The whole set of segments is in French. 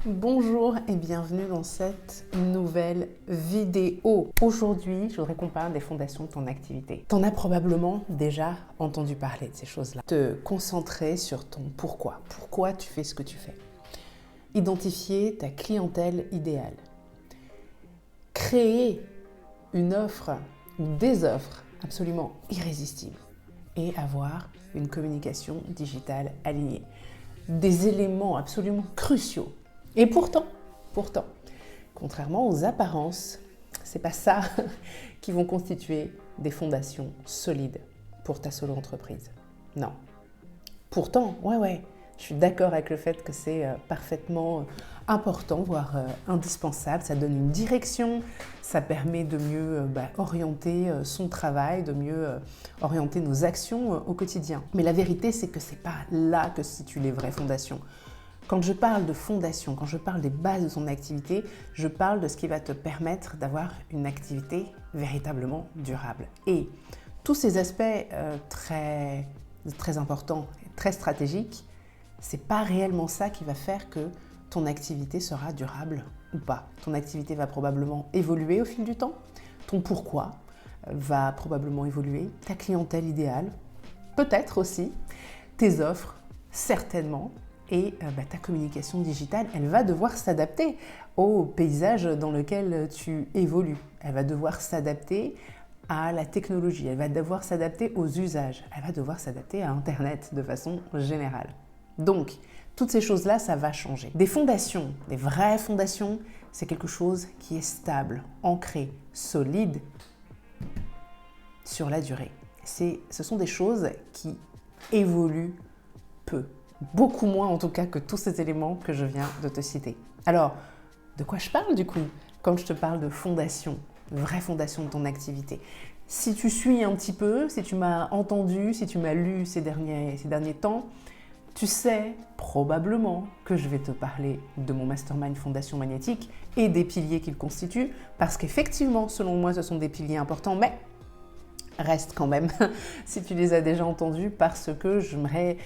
Bonjour et bienvenue dans cette nouvelle vidéo. Aujourd'hui, je voudrais qu'on parle des fondations de ton activité. Tu en as probablement déjà entendu parler de ces choses-là. Te concentrer sur ton pourquoi. Pourquoi tu fais ce que tu fais. Identifier ta clientèle idéale. Créer une offre ou des offres absolument irrésistibles. Et avoir une communication digitale alignée. Des éléments absolument cruciaux. Et pourtant, contrairement aux apparences, c'est pas ça qui vont constituer des fondations solides pour ta solo-entreprise. Non. Pourtant, je suis d'accord avec le fait que c'est parfaitement important, voire indispensable. Ça donne une direction, ça permet de mieux orienter son travail, de mieux orienter nos actions au quotidien. Mais la vérité, c'est que c'est pas là que se situent les vraies fondations. Quand je parle de fondation, quand je parle des bases de ton activité, je parle de ce qui va te permettre d'avoir une activité véritablement durable. Et tous ces aspects très importants et très stratégiques, c'est pas réellement ça qui va faire que ton activité sera durable ou pas. Ton activité va probablement évoluer au fil du temps, ton pourquoi va probablement évoluer, ta clientèle idéale, peut-être aussi, tes offres, certainement, et ta communication digitale, elle va devoir s'adapter au paysage dans lequel tu évolues. Elle va devoir s'adapter à la technologie, elle va devoir s'adapter aux usages, elle va devoir s'adapter à Internet de façon générale. Donc, toutes ces choses-là, ça va changer. Des fondations, des vraies fondations, c'est quelque chose qui est stable, ancré, solide sur la durée. Ce sont des choses qui évoluent peu. Beaucoup moins en tout cas que tous ces éléments que je viens de te citer. Alors, de quoi je parle du coup quand je te parle de fondation, vraie fondation de ton activité? Si tu suis un petit peu, si tu m'as entendu, si tu m'as lu ces derniers temps, tu sais probablement que je vais te parler de mon mastermind Fondation Magnétique et des piliers qu'il constitue, parce qu'effectivement, selon moi, ce sont des piliers importants, mais reste quand même si tu les as déjà entendus, parce que j'aimerais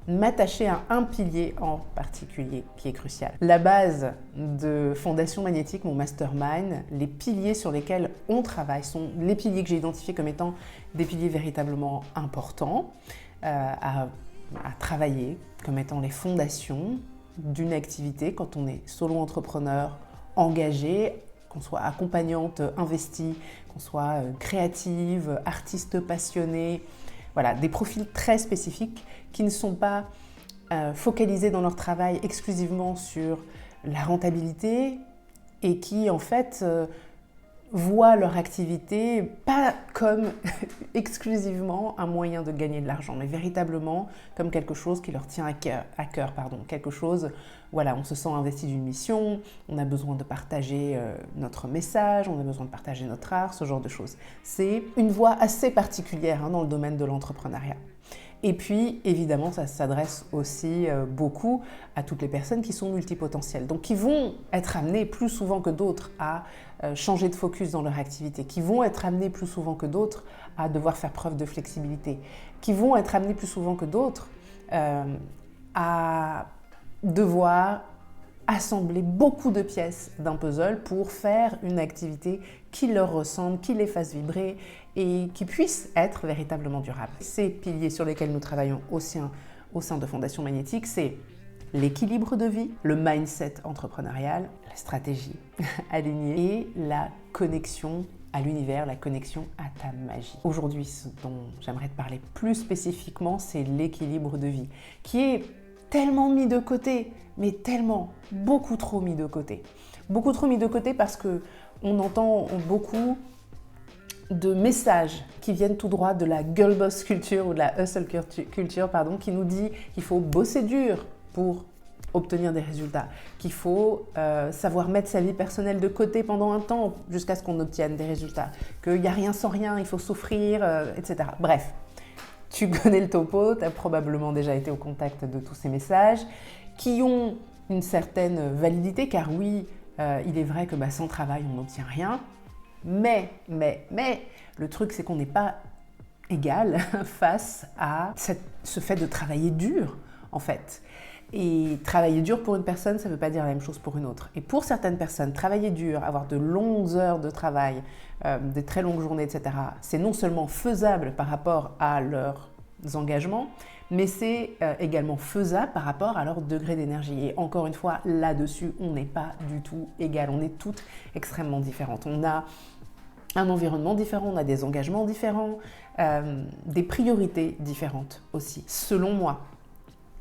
m'attacher à un pilier en particulier qui est crucial. La base de Fondation Magnétique, mon mastermind, les piliers sur lesquels on travaille sont les piliers que j'ai identifiés comme étant des piliers véritablement importants à travailler, comme étant les fondations d'une activité quand on est solo-entrepreneur engagé, qu'on soit accompagnante investie, qu'on soit créative, artiste passionnée. Voilà, des profils très spécifiques qui ne sont pas focalisés dans leur travail exclusivement sur la rentabilité et qui en fait voient leur activité pas comme exclusivement un moyen de gagner de l'argent, mais véritablement comme quelque chose qui leur tient à cœur, quelque chose, voilà, on se sent investi d'une mission, on a besoin de partager notre message, on a besoin de partager notre art, ce genre de choses. C'est une voie assez particulière dans le domaine de l'entrepreneuriat. Et puis, évidemment, ça s'adresse aussi beaucoup à toutes les personnes qui sont multipotentielles, donc qui vont être amenées plus souvent que d'autres à changer de focus dans leur activité, qui vont être amenées plus souvent que d'autres à devoir faire preuve de flexibilité, qui vont être amenées plus souvent que d'autres à devoir assembler beaucoup de pièces d'un puzzle pour faire une activité qui leur ressemble, qui les fasse vibrer et qui puisse être véritablement durable. Ces piliers sur lesquels nous travaillons au sein de Fondation Magnétique, c'est l'équilibre de vie, le mindset entrepreneurial, la stratégie alignée et la connexion à l'univers, la connexion à ta magie. Aujourd'hui, ce dont j'aimerais te parler plus spécifiquement, c'est l'équilibre de vie, qui est tellement mis de côté, mais tellement, beaucoup trop mis de côté. Beaucoup trop mis de côté parce qu'on entend beaucoup de messages qui viennent tout droit de la girl boss culture ou de la hustle culture, qui nous dit qu'il faut bosser dur pour obtenir des résultats, qu'il faut savoir mettre sa vie personnelle de côté pendant un temps jusqu'à ce qu'on obtienne des résultats, qu'il n'y a rien sans rien, il faut souffrir, etc. Bref, tu connais le topo, tu as probablement déjà été au contact de tous ces messages qui ont une certaine validité, car oui, il est vrai que sans travail, on n'obtient rien, mais, le truc, c'est qu'on n'est pas égal face à ce fait de travailler dur, en fait. Et travailler dur pour une personne, ça ne veut pas dire la même chose pour une autre. Et pour certaines personnes, travailler dur, avoir de longues heures de travail, des très longues journées, etc., c'est non seulement faisable par rapport à leurs engagements, mais c'est également faisable par rapport à leur degré d'énergie. Et encore une fois, là-dessus, on n'est pas du tout égal. On est toutes extrêmement différentes. On a un environnement différent, on a des engagements différents, des priorités différentes aussi. Selon moi,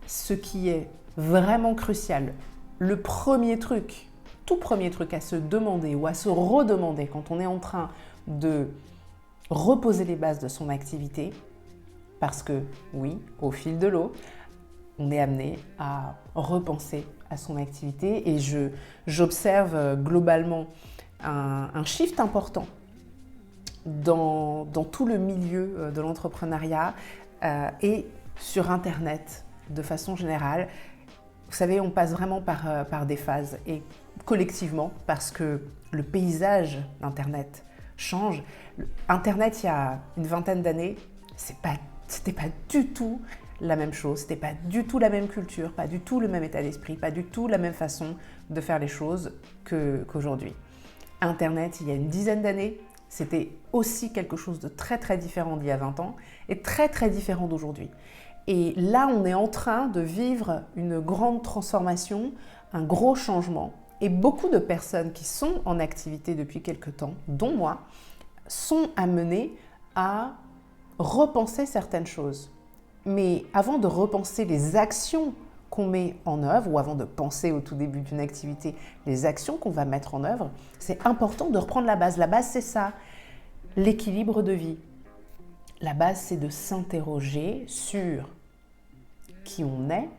ce qui est vraiment crucial, le premier truc, tout premier truc à se demander ou à se redemander quand on est en train de reposer les bases de son activité, parce que oui, au fil de l'eau, on est amené à repenser à son activité et j'observe globalement un shift important dans tout le milieu de l'entrepreneuriat et sur Internet de façon générale. Vous savez, on passe vraiment par des phases et collectivement parce que le paysage d'Internet change. Internet, il y a une vingtaine d'années, c'était pas du tout la même chose, c'était pas du tout la même culture, pas du tout le même état d'esprit, pas du tout la même façon de faire les choses qu'aujourd'hui. Internet, il y a une dizaine d'années, c'était aussi quelque chose de très très différent d'il y a 20 ans et très très différent d'aujourd'hui. Et là, on est en train de vivre une grande transformation, un gros changement. Et beaucoup de personnes qui sont en activité depuis quelque temps, dont moi, sont amenées à repenser certaines choses. Mais avant de repenser les actions qu'on met en œuvre, ou avant de penser au tout début d'une activité, les actions qu'on va mettre en œuvre, c'est important de reprendre la base. La base, c'est ça, l'équilibre de vie. La base, c'est de s'interroger sur qui on est,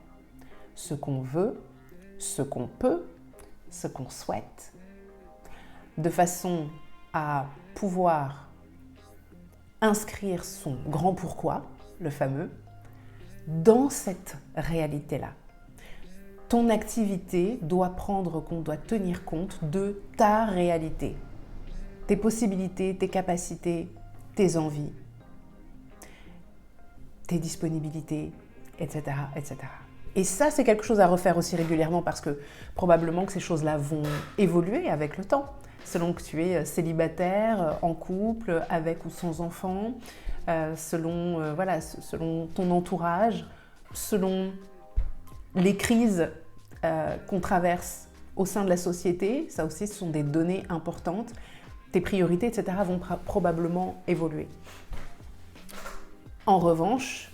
ce qu'on veut, ce qu'on peut, ce qu'on souhaite, de façon à pouvoir inscrire son grand pourquoi, le fameux, dans cette réalité-là. Ton activité doit prendre compte, doit tenir compte de ta réalité, tes possibilités, tes capacités, tes envies, tes disponibilités, etc., etc. Et ça, c'est quelque chose à refaire aussi régulièrement parce que probablement que ces choses-là vont évoluer avec le temps, selon que tu es célibataire, en couple, avec ou sans enfant, selon ton entourage, selon les crises qu'on traverse au sein de la société. Ça aussi, ce sont des données importantes. Tes priorités, etc., vont probablement évoluer. En revanche,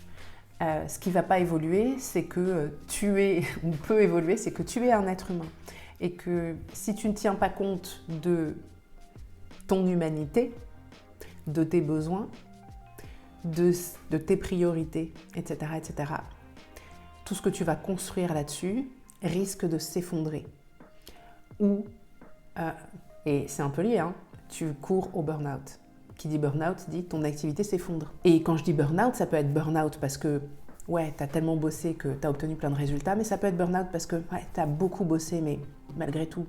ce qui ne va pas évoluer, c'est que ou peut évoluer, c'est que tu es un être humain. Et que si tu ne tiens pas compte de ton humanité, de tes besoins, de tes priorités, etc., etc., tout ce que tu vas construire là-dessus risque de s'effondrer. Ou, et c'est un peu lié, tu cours au burn-out. Qui dit burn-out dit ton activité s'effondre. Et quand je dis burn-out, ça peut être burn-out parce que ouais, tu as tellement bossé que tu as obtenu plein de résultats, mais ça peut être burn-out parce que ouais, tu as beaucoup bossé, mais malgré tout,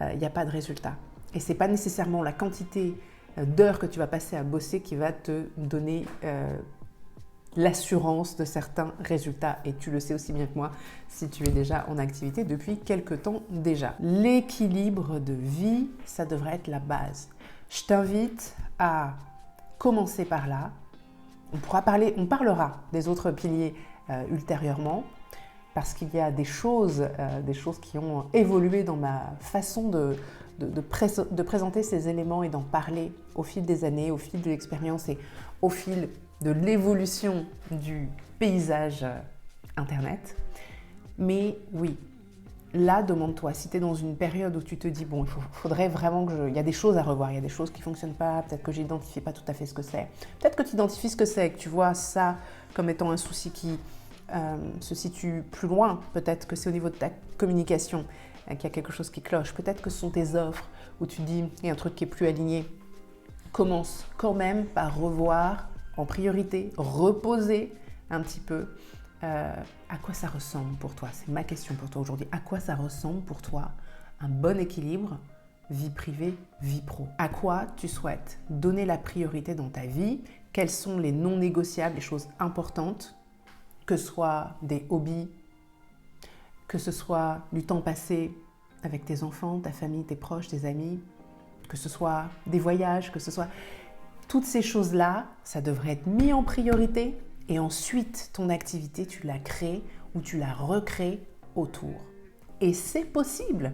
il n'y a pas de résultat. Et ce n'est pas nécessairement la quantité d'heures que tu vas passer à bosser qui va te donner l'assurance de certains résultats. Et tu le sais aussi bien que moi si tu es déjà en activité depuis quelque temps déjà. L'équilibre de vie, ça devrait être la base. Je t'invite à commencer par là. On parlera des autres piliers ultérieurement parce qu'il y a des choses qui ont évolué dans ma façon de présenter ces éléments et d'en parler au fil des années, au fil de l'expérience et au fil de l'évolution du paysage Internet. Mais oui, là, demande-toi, si tu es dans une période où tu te dis, bon, il faudrait vraiment il y a des choses à revoir, il y a des choses qui ne fonctionnent pas, peut-être que je n'identifie pas tout à fait ce que c'est. Peut-être que tu identifies ce que c'est, que tu vois ça comme étant un souci qui se situe plus loin. Peut-être que c'est au niveau de ta communication qu'il y a quelque chose qui cloche. Peut-être que ce sont tes offres où tu dis, il y a un truc qui est plus aligné. Commence quand même par revoir en priorité, reposer un petit peu. À quoi ça ressemble pour toi? C'est ma question pour toi aujourd'hui. À quoi ça ressemble pour toi un bon équilibre vie privée, vie pro? À quoi tu souhaites donner la priorité dans ta vie? Quels sont les non négociables, les choses importantes, que ce soit des hobbies, que ce soit du temps passé avec tes enfants, ta famille, tes proches, tes amis, que ce soit des voyages, que ce soit... Toutes ces choses-là, ça devrait être mis en priorité et ensuite, ton activité, tu la crées ou tu la recrées autour. Et c'est possible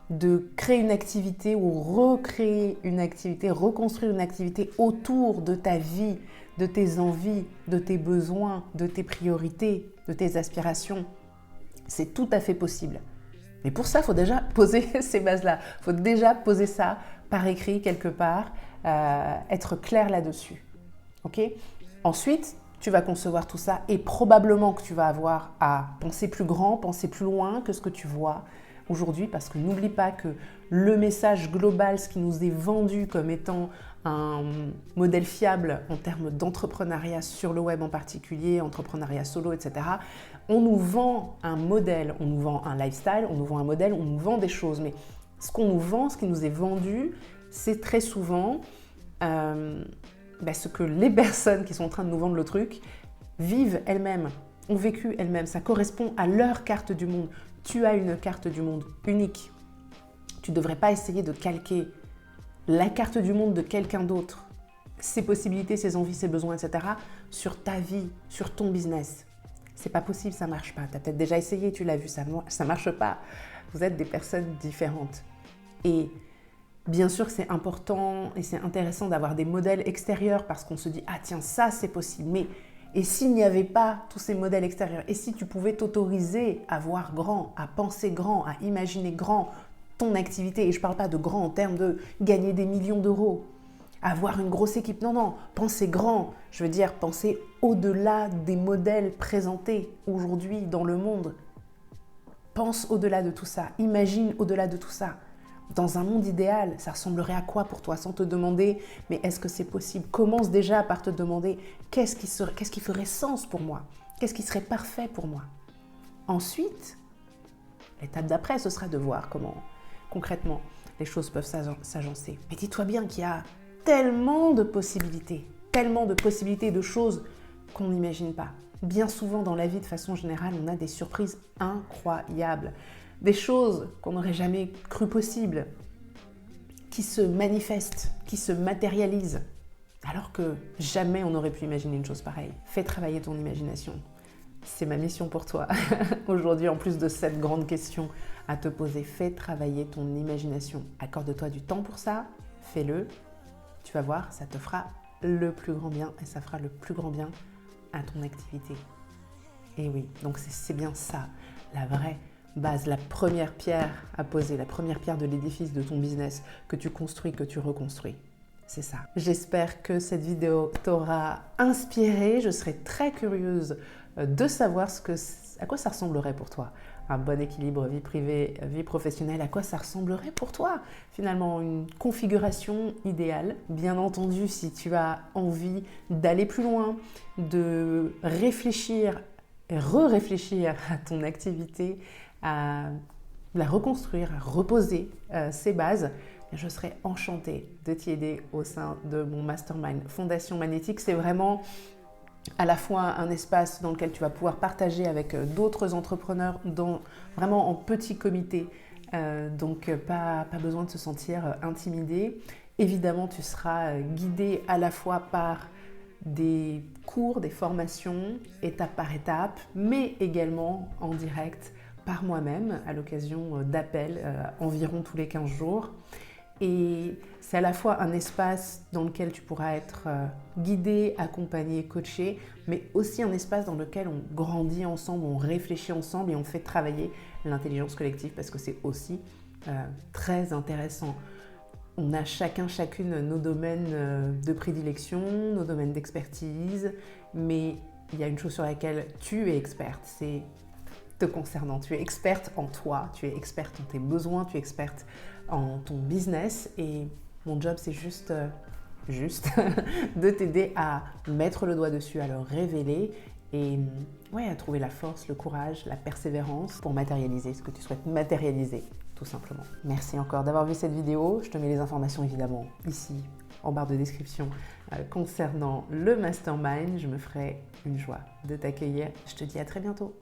de créer une activité ou recréer une activité, reconstruire une activité autour de ta vie, de tes envies, de tes besoins, de tes priorités, de tes aspirations. C'est tout à fait possible. Mais pour ça, il faut déjà poser ces bases-là. Il faut déjà poser ça par écrit quelque part, être clair là-dessus. Ok ? Ensuite, tu vas concevoir tout ça et probablement que tu vas avoir à penser plus grand, penser plus loin que ce que tu vois aujourd'hui, parce que n'oublie pas que le message global, ce qui nous est vendu comme étant un modèle fiable en termes d'entrepreneuriat sur le web en particulier, entrepreneuriat solo, etc., on nous vend un modèle, on nous vend un lifestyle, on nous vend un modèle, on nous vend des choses. Mais ce qu'on nous vend, ce qui nous est vendu, c'est très souvent ce que les personnes qui sont en train de nous vendre le truc vivent elles-mêmes, ont vécu elles-mêmes. Ça correspond à leur carte du monde. Tu as une carte du monde unique. Tu ne devrais pas essayer de calquer la carte du monde de quelqu'un d'autre, ses possibilités, ses envies, ses besoins, etc., sur ta vie, sur ton business. C'est pas possible, ça marche pas. Tu as peut-être déjà essayé, tu l'as vu, ça marche pas. Vous êtes des personnes différentes. Et bien sûr que c'est important et c'est intéressant d'avoir des modèles extérieurs parce qu'on se dit « Ah tiens, ça c'est possible ». Mais et s'il n'y avait pas tous ces modèles extérieurs? Et si tu pouvais t'autoriser à voir grand, à penser grand, à imaginer grand ton activité? Et je ne parle pas de grand en termes de gagner des millions d'euros, avoir une grosse équipe. Non, non, penser grand. Je veux dire, penser au-delà des modèles présentés aujourd'hui dans le monde. Pense au-delà de tout ça. Imagine au-delà de tout ça. Dans un monde idéal, ça ressemblerait à quoi pour toi? Sans te demander, mais est-ce que c'est possible? Commence déjà par te demander, qu'est-ce qui ferait sens pour moi? Qu'est-ce qui serait parfait pour moi? Ensuite, l'étape d'après, ce sera de voir comment, concrètement, les choses peuvent s'agencer. Mais dis-toi bien qu'il y a tellement de possibilités de choses qu'on n'imagine pas. Bien souvent dans la vie, de façon générale, on a des surprises incroyables. Des choses qu'on n'aurait jamais cru possibles, qui se manifestent, qui se matérialisent, alors que jamais on n'aurait pu imaginer une chose pareille. Fais travailler ton imagination. C'est ma mission pour toi. Aujourd'hui, en plus de cette grande question à te poser, fais travailler ton imagination. Accorde-toi du temps pour ça, fais-le. Tu vas voir, ça te fera le plus grand bien et ça fera le plus grand bien à ton activité. Et oui, donc c'est bien ça, la vraie base, la première pierre à poser, la première pierre de l'édifice de ton business que tu construis, que tu reconstruis. C'est ça. J'espère que cette vidéo t'aura inspiré. Je serais très curieuse de savoir à quoi ça ressemblerait pour toi. Un bon équilibre vie privée, vie professionnelle, à quoi ça ressemblerait pour toi? Finalement, une configuration idéale. Bien entendu, si tu as envie d'aller plus loin, de réfléchir et re-réfléchir à ton activité, à la reconstruire, à reposer ses bases, je serais enchantée de t'y aider au sein de mon mastermind Fondation Magnétique. C'est vraiment à la fois un espace dans lequel tu vas pouvoir partager avec d'autres entrepreneurs, vraiment en petit comité, donc pas besoin de se sentir intimidé. Évidemment, tu seras guidé à la fois par des cours, des formations, étape par étape, mais également en direct par moi-même à l'occasion d'appels environ tous les 15 jours. Et c'est à la fois un espace dans lequel tu pourras être guidé, accompagné, coaché, mais aussi un espace dans lequel on grandit ensemble, on réfléchit ensemble et on fait travailler l'intelligence collective parce que c'est aussi très intéressant. On a chacune nos domaines de prédilection, nos domaines d'expertise, mais il y a une chose sur laquelle tu es experte, c'est te concernant. Tu es experte en toi, tu es experte en tes besoins, tu es experte en ton business et mon job c'est juste de t'aider à mettre le doigt dessus, à le révéler et à trouver la force, le courage, la persévérance pour matérialiser ce que tu souhaites matérialiser, tout simplement. Merci encore d'avoir vu cette vidéo. Je te mets les informations évidemment ici en barre de description concernant le mastermind. Je me ferai une joie de t'accueillir. Je te dis à très bientôt.